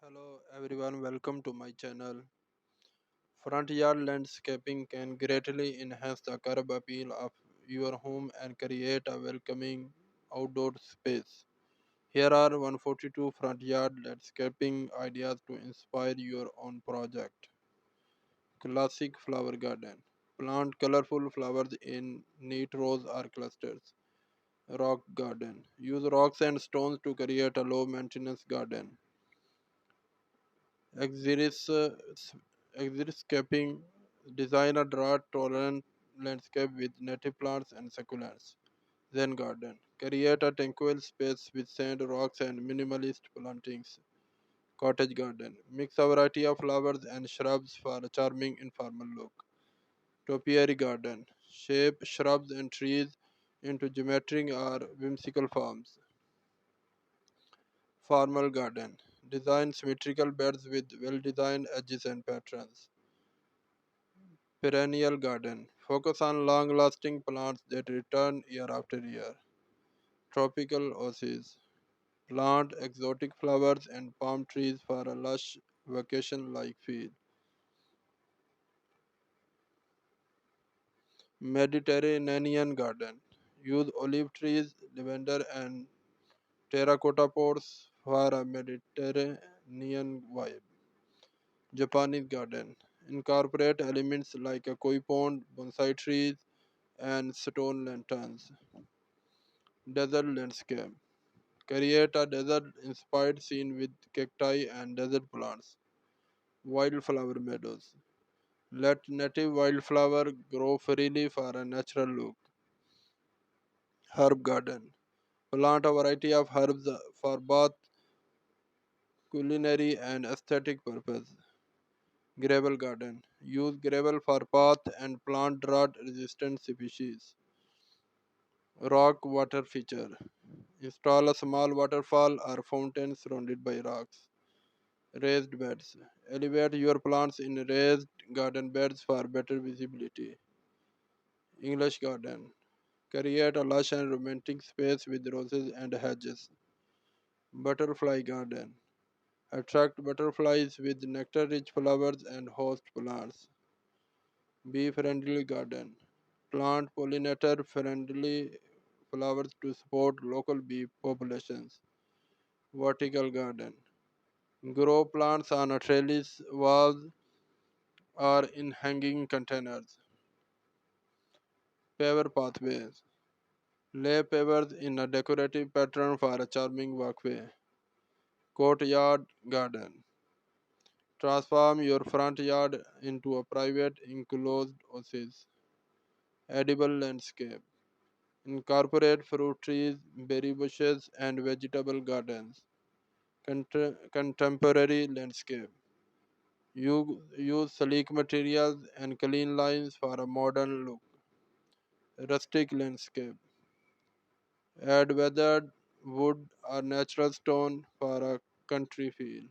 Hello everyone, welcome to my channel. Front yard landscaping can greatly enhance the curb appeal of your home and create a welcoming outdoor space. Here are 142 front yard landscaping ideas to inspire your own project. Classic flower garden. Plant colorful flowers in neat rows or clusters. Rock garden. Use rocks and stones to create a low maintenance garden. Exeris, Exeriscaping design a drought tolerant landscape with native plants and succulents. Zen garden. Create a tranquil space with sand, rocks, and minimalist plantings. Cottage garden. Mix a variety of flowers and shrubs for a charming informal look. Topiary garden. Shape shrubs and trees into geometric or whimsical forms. Formal garden. Design symmetrical beds with well designed edges and patterns. Perennial garden. Focus on long lasting plants that return year after year. Tropical oases. Plant exotic flowers and palm trees for a lush vacation like feel. Mediterranean garden. Use olive trees, lavender, and terracotta pots for a Mediterranean vibe. Japanese garden. Incorporate elements like a koi pond, bonsai trees, and stone lanterns. Desert landscape. Create a desert inspired scene with cacti and desert plants. Wildflower meadows. Let native wildflower grow freely for a natural look. Herb garden. Plant a variety of herbs for both culinary and aesthetic purpose. Gravel garden. Use gravel for path and plant drought resistant species. Rock water feature. Install a small waterfall or fountain surrounded by rocks. Raised beds. Elevate your plants in raised garden beds for better visibility. English garden. Create a lush and romantic space with roses and hedges. Butterfly garden. Attract butterflies with nectar rich flowers and host plants. Bee friendly garden. Plant pollinator friendly flowers to support local bee populations. Vertical garden. Grow plants on a trellis walls or in hanging containers. Paver pathways. Lay pavers in a decorative pattern for a charming walkway. Courtyard garden. Transform your front yard into a private enclosed oasis. Edible landscape. Incorporate fruit trees, berry bushes, and vegetable gardens. Contemporary landscape. Use sleek materials and clean lines for a modern look. Rustic landscape. Add weathered wood or natural stone for a country feel.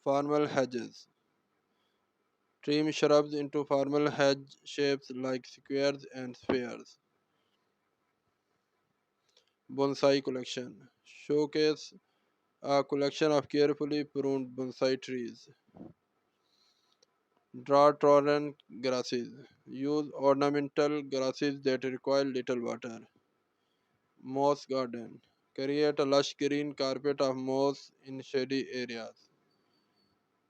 Formal hedges. Trim shrubs into formal hedge shapes like squares and spheres. Bonsai collection. Showcase a collection of carefully pruned bonsai trees. Drought tolerant grasses. Use ornamental grasses that require little water. Moss garden. Create a lush green carpet of moss in shady areas.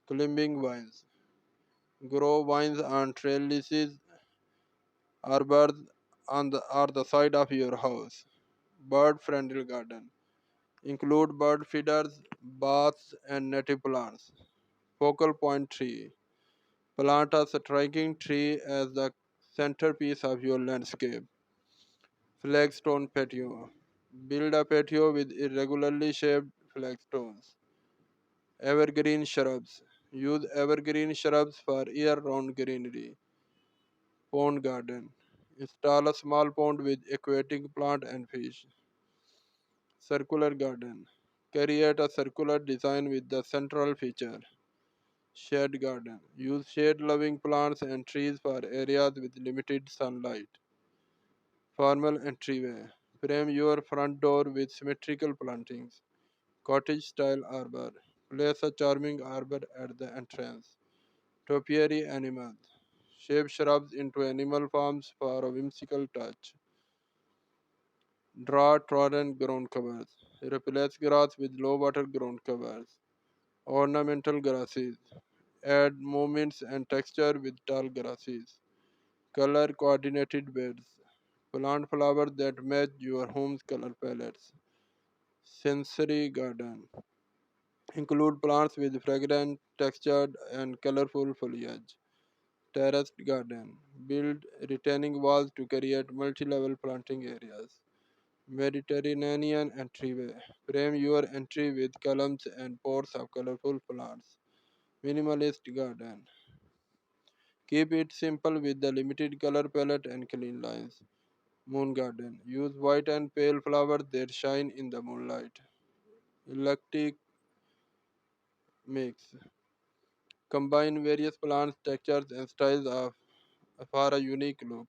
Climbing vines. Grow vines on trellises or birds or the side of your house. Bird friendly garden. Include bird feeders, baths, and native plants. Focal point tree. Plant a striking tree as the centerpiece of your landscape. Flagstone patio. Build a patio with irregularly shaped flagstones. Evergreen shrubs. Use evergreen shrubs for year round greenery. Pond garden. Install a small pond with aquatic plant and fish. Circular garden. Create a circular design with the central feature. Shade garden. Use shade loving plants and trees for areas with limited sunlight. Formal entryway. Frame your front door with symmetrical plantings. Cottage style arbor. Place a charming arbor at the entrance. Topiary animals. Shape shrubs into animal forms for a whimsical touch. Draw trodden ground covers. Replace grass with low water ground covers. Ornamental grasses. Add movements and texture with tall grasses. Color coordinated beds. Plant flowers that match your home's color palettes. Sensory garden. Include plants with fragrant, textured, and colorful foliage. Terraced garden. Build retaining walls to create multi-level planting areas. Mediterranean entryway. Frame your entry with columns and pots of colorful plants. Minimalist garden. Keep it simple with the limited color palette and clean lines. Moon garden. Use white and pale flowers that shine in the moonlight. Eclectic mix. Combine various plants, textures, and styles for a unique look.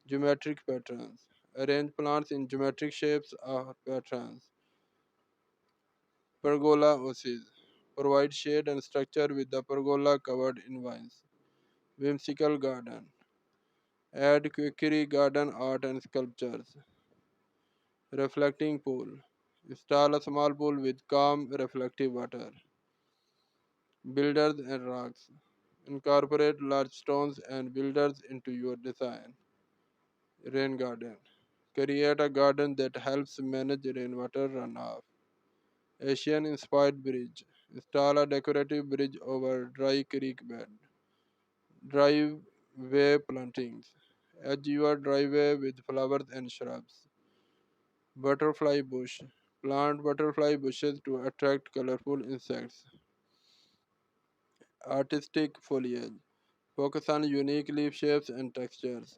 Geometric patterns. Arrange plants in geometric shapes or patterns. Pergola osies. Provide shade and structure with the pergola covered in vines. Whimsical garden. Add quirky garden art and sculptures. Reflecting pool. Install a small pool with calm, reflective water. Builders and rocks. Incorporate large stones and builders into your design. Rain garden. Create a garden that helps manage rainwater runoff. Asian inspired bridge. Install a decorative bridge over dry creek bed. Driveway plantings. Edge your driveway with flowers and shrubs. Butterfly bush. Plant butterfly bushes to attract colorful insects. Artistic foliage. Focus on unique leaf shapes and textures.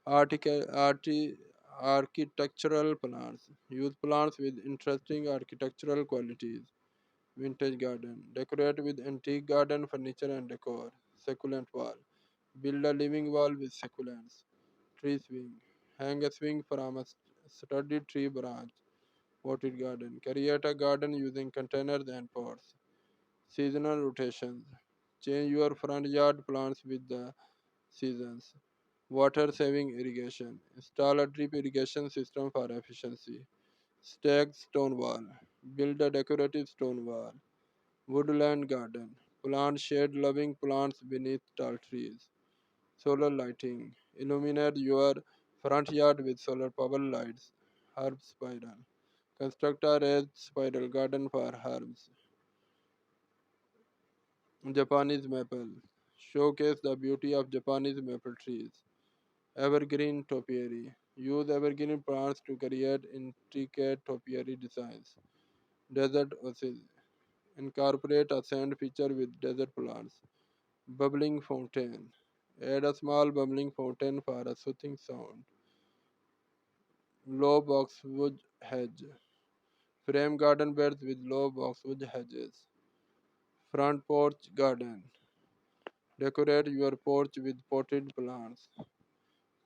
Architectural plants. Use plants with interesting architectural qualities. Vintage garden. Decorate with antique garden furniture and decor. Succulent wall. Build a living wall with succulents. Tree swing. Hang a swing from a sturdy tree branch. Potted garden. Create a garden using containers and pots. Seasonal rotations. Change your front yard plants with the seasons. Water saving irrigation. Install a drip irrigation system for efficiency. Stacked stone wall. Build a decorative stone wall. Woodland garden. Plant shade loving plants beneath tall trees. Solar lighting. Illuminate your front yard with solar power lights. Herb spiral. Construct a raised spiral garden for herbs. Japanese maple. Showcase the beauty of Japanese maple trees. Evergreen topiary. Use evergreen plants to create intricate topiary designs. Desert oasis. Incorporate a sand feature with desert plants. Bubbling fountain. Add a small bubbling fountain for a soothing sound. Low boxwood hedge. Frame garden beds with low boxwood hedges. Front porch garden. Decorate your porch with potted plants.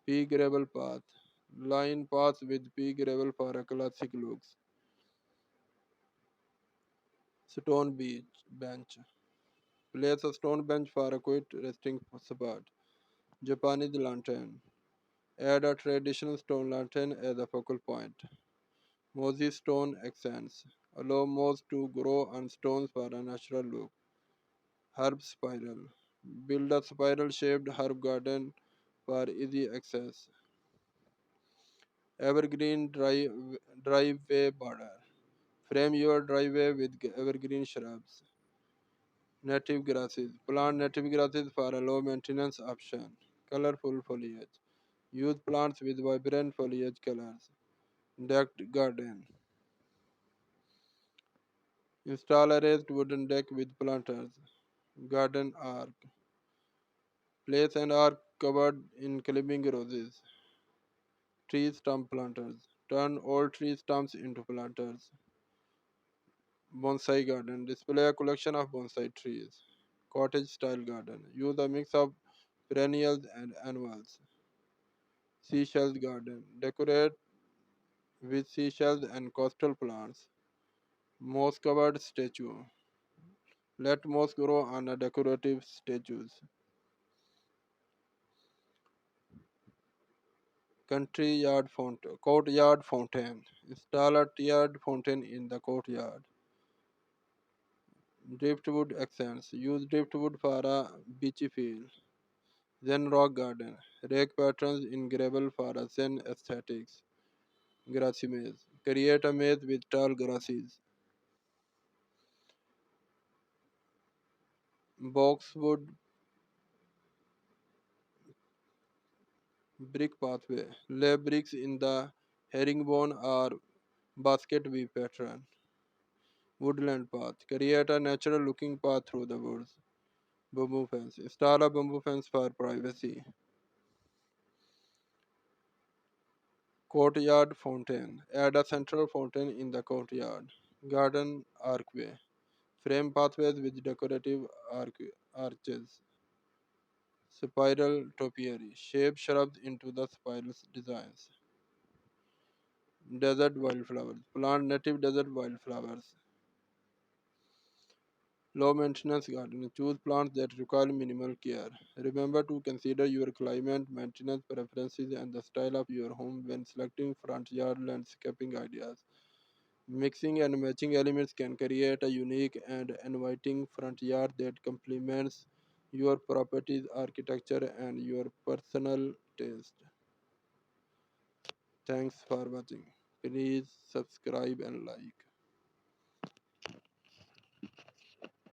Pea gravel path. Line paths with pea gravel for a classic looks. Stone beach bench. Place a stone bench for a quiet resting spot. Japanese lantern. Add a traditional stone lantern as a focal point. Mossy stone accents. Allow moss to grow on stones for a natural look. Herb spiral. Build a spiral shaped herb garden for easy access. Evergreen driveway border. Frame your driveway with evergreen shrubs. Native grasses. Plant native grasses for a low maintenance option. Colorful foliage. Use plants with vibrant foliage colors. Decked garden. Install a raised wooden deck with planters. Garden arc. Place an arc covered in climbing roses. Tree stump planters. Turn old tree stumps into planters. Bonsai garden. Display a collection of bonsai trees. Cottage style garden. Use a mix of perennials and annuals. Seashells garden. Decorate with seashells and coastal plants. Moss covered statue. Let moss grow on a decorative statues. Courtyard fountain. Install a tiered fountain in the courtyard. Driftwood accents. Use driftwood for a beachy feel. Zen rock garden. Rake patterns in gravel for a zen aesthetics. Grassy maze. Create a maze with tall grasses. Boxwood brick pathway. Lay bricks in the herringbone or basket weave pattern. Woodland path. Create a natural looking path through the woods. Bamboo fence. Install a bamboo fence for privacy. Courtyard fountain. Add a central fountain in the courtyard. Garden archway. Frame pathways with decorative arches. Spiral topiary. Shape shrubs into the spiral designs. Desert wildflowers. Plant native desert wildflowers. Low maintenance garden. Choose plants that require minimal care. Remember to consider your climate, maintenance preferences, and the style of your home when selecting front yard landscaping ideas. Mixing and matching elements can create a unique and inviting front yard that complements your property's architecture and your personal taste. Thanks for watching. Please subscribe and like.